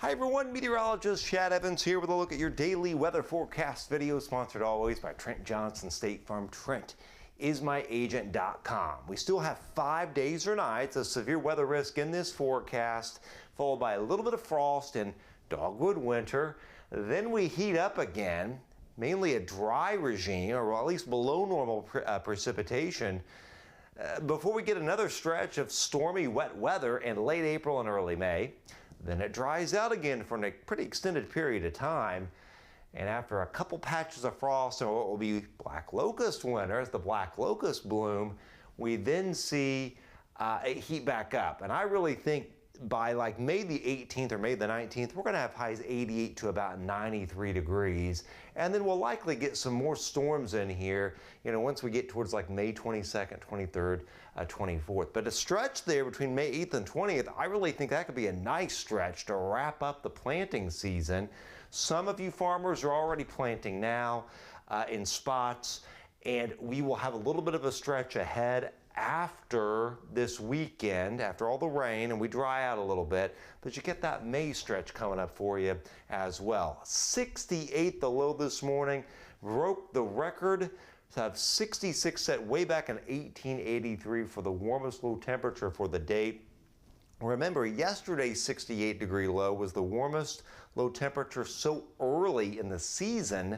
Hi everyone, meteorologist Chad Evans here with a look at your daily weather forecast video, sponsored always by Trent Johnson State Farm. Trent is my agent.com. We still have 5 days or nights of severe weather risk in this forecast, followed by a little bit of frost and dogwood winter. Then we heat up again, mainly a dry regime, or at least below normal precipitation, before we get another stretch of stormy wet weather in late April and early May. Then it dries out again for a pretty extended period of time. And after a couple patches of frost and what will be black locust winter, as the black locust bloom, we then see it heat back up. And I really think by like May the 18th or May the 19th, we're going to have highs 88 to about 93 degrees. And then we'll likely get some more storms in here, once we get towards like May 22nd, 23rd, 24th. But a stretch there between May 8th and 20th, I really think that could be a nice stretch to wrap up the planting season. Some of you farmers are already planting now in spots, and we will have a little bit of a stretch ahead after this weekend, after all the rain, and we dry out a little bit, but you get that May stretch coming up for you as well. 68 the low this morning, broke the record of 66 set way back in 1883 for the warmest low temperature for the day. Remember, yesterday's 68 degree low was the warmest low temperature so early in the season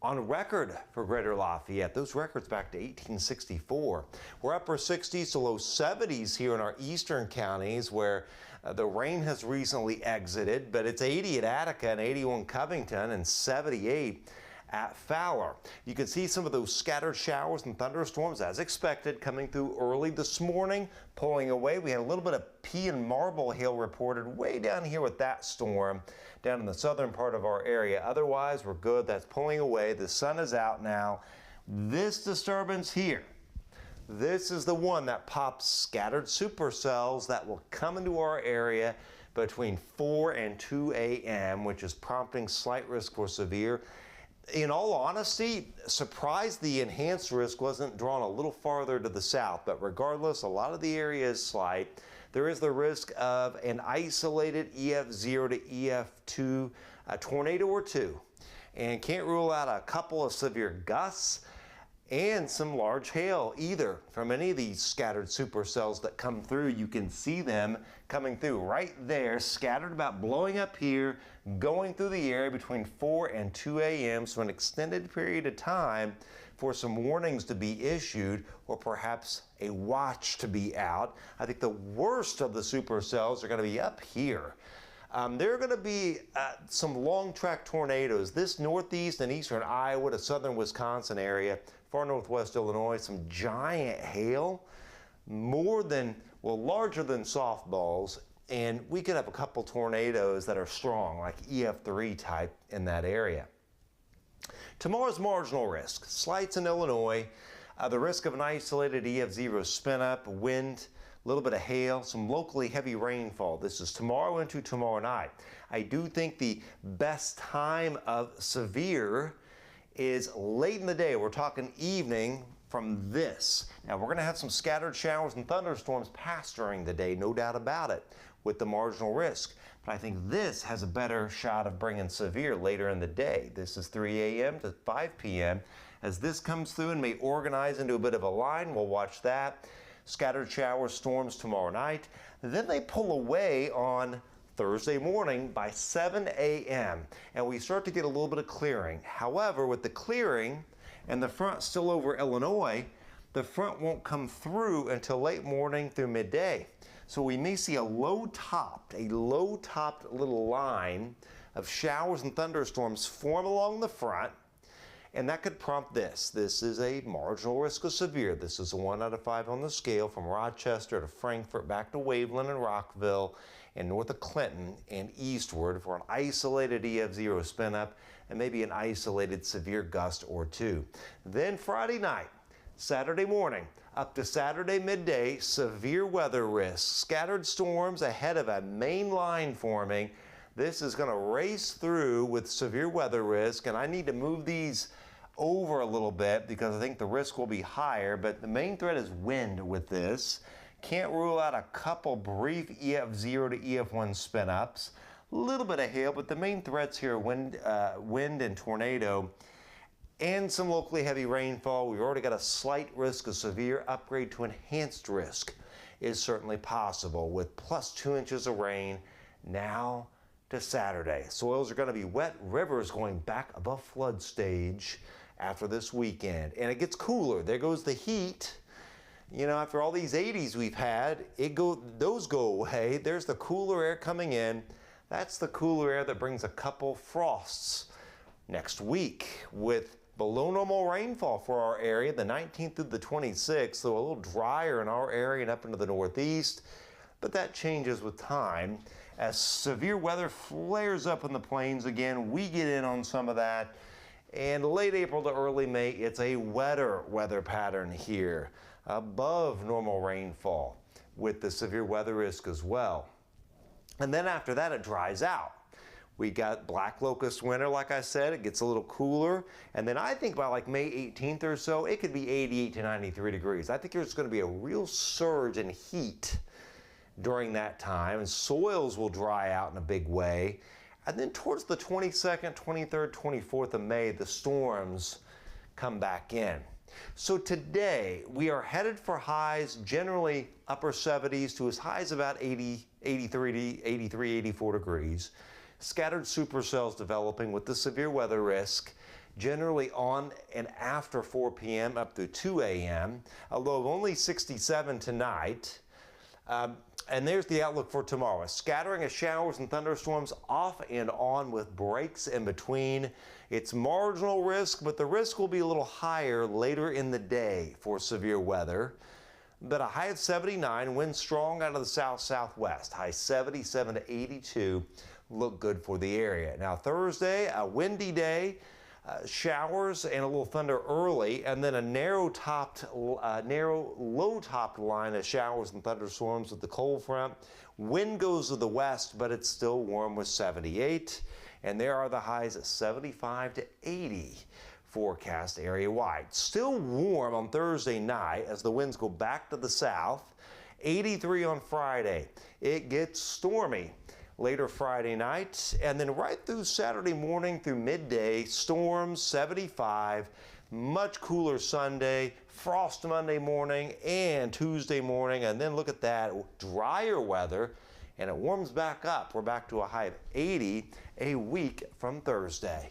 on record for Greater Lafayette. Those records back to 1864. We're upper 60s to low 70s here in our eastern counties, where the rain has recently exited, but it's 80 at Attica and 81 Covington and 78 at Fowler. You can see some of those scattered showers and thunderstorms as expected coming through early this morning, pulling away. We had a little bit of pea and marble hail reported way down here with that storm down in the southern part of our area. Otherwise, we're good. That's pulling away. The sun is out now. This disturbance here, this is the one that pops scattered supercells that will come into our area between 4 and 2 a.m., which is prompting slight risk for severe. In all honesty, surprised the enhanced risk wasn't drawn a little farther to the south, but regardless, a lot of the area is slight. There is the risk of an isolated EF0 to EF2 tornado or two, and can't rule out a couple of severe gusts and some large hail either from any of these scattered supercells that come through. You can see them coming through right there, scattered about, blowing up here, going through the area between 4 and 2 a.m. So an extended period of time for some warnings to be issued, or perhaps a watch to be out. I think the worst of the supercells are going to be up here. There are going to be some long track tornadoes. This northeast and eastern Iowa to southern Wisconsin area, far northwest Illinois, some giant hail, larger than softballs, and we could have a couple tornadoes that are strong, like EF3 type in that area. Tomorrow's marginal risk, slights in Illinois, the risk of an isolated EF0 spin up, wind, a little bit of hail, some locally heavy rainfall. This is tomorrow into tomorrow night. I do think the best time of severe is late in the day. We're talking evening from this. Now we're going to have some scattered showers and thunderstorms pass during the day, no doubt about it, with the marginal risk. But I think this has a better shot of bringing severe later in the day. This is 3 a.m. to 5 p.m. As this comes through and may organize into a bit of a line, we'll watch that. Scattered showers, storms tomorrow night. Then they pull away on Thursday morning by 7 a.m. and we start to get a little bit of clearing. However, with the clearing and the front still over Illinois, the front won't come through until late morning through midday. So we may see a low-topped little line of showers and thunderstorms form along the front. And that could prompt this. This is a marginal risk of severe. This is a 1 out of 5 on the scale from Rochester to Frankfort, back to Waveland and Rockville, and north of Clinton and eastward for an isolated EF0 spin up and maybe an isolated severe gust or two. Then Friday night, Saturday morning, up to Saturday midday, severe weather risk. Scattered storms ahead of a main line forming. This is going to race through with severe weather risk, and I need to move these over a little bit because I think the risk will be higher, but the main threat is wind with this. Can't rule out a couple brief EF0 to EF1 spin-ups. a little bit of hail, but the main threats here are wind and tornado, and some locally heavy rainfall. We've already got a slight risk of severe upgrade to enhanced risk is certainly possible with +2 inches of rain now to Saturday. Soils are going to be wet, rivers going back above flood stage after this weekend. And it gets cooler. There goes the heat. You know, after all these 80s we've had, those go away. There's the cooler air coming in. That's the cooler air that brings a couple frosts next week with below normal rainfall for our area, the 19th through the 26th, so a little drier in our area and up into the northeast. But that changes with time. As severe weather flares up in the plains again, we get in on some of that. And late April to early May, it's a wetter weather pattern here, above normal rainfall with the severe weather risk as well. And then after that, it dries out. We got black locust winter, like I said. It gets a little cooler. And then I think by like May 18th or so, it could be 88 to 93 degrees. I think there's going to be a real surge in heat during that time, and soils will dry out in a big way. And then towards the 22nd, 23rd, 24th of May, the storms come back in. So today, we are headed for highs generally upper 70s to as high as about 80, 83, 84 degrees. Scattered supercells developing with the severe weather risk, generally on and after 4 p.m. up to 2 a.m., a low of only 67 tonight. And there's the outlook for tomorrow. A scattering of showers and thunderstorms off and on with breaks in between. It's marginal risk, but the risk will be a little higher later in the day for severe weather. But a high of 79, winds strong out of the south-southwest. High 77 to 82 look good for the area. Now Thursday, a windy day. Showers and a little thunder early, and then a narrow low-topped line of showers and thunderstorms with the cold front. Wind goes to the west, but it's still warm with 78, and there are the highs at 75 to 80 forecast area-wide. Still warm on Thursday night as the winds go back to the south. 83 on Friday. It gets stormy later Friday night, and then right through Saturday morning through midday, storms, 75, much cooler Sunday, frost Monday morning and Tuesday morning, and then look at that, drier weather, and it warms back up. We're back to a high of 80 a week from Thursday.